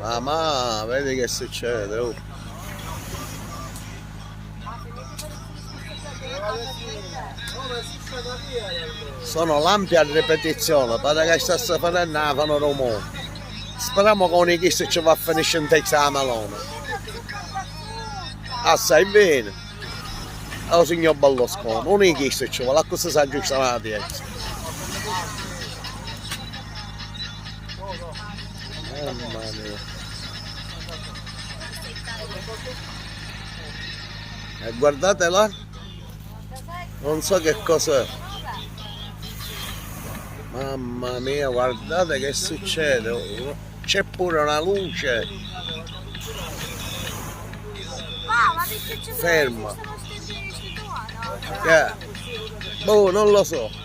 Mamma, vedi che succede? Oh. Sono lampi a ripetizione, pare che sta facendo la fanno rumore. Speriamo che ogni chissà ci va a finire in testa la melone. Ah, sai bene? Oh signor Berlusconi, ogni chissà ci vuole, a cosa si aggiusta la piazza. Mamma mia. E guardate là, non so che cos'è. Mamma mia, guardate che succede. C'è pure una luce. Ferma. Boh, non lo so.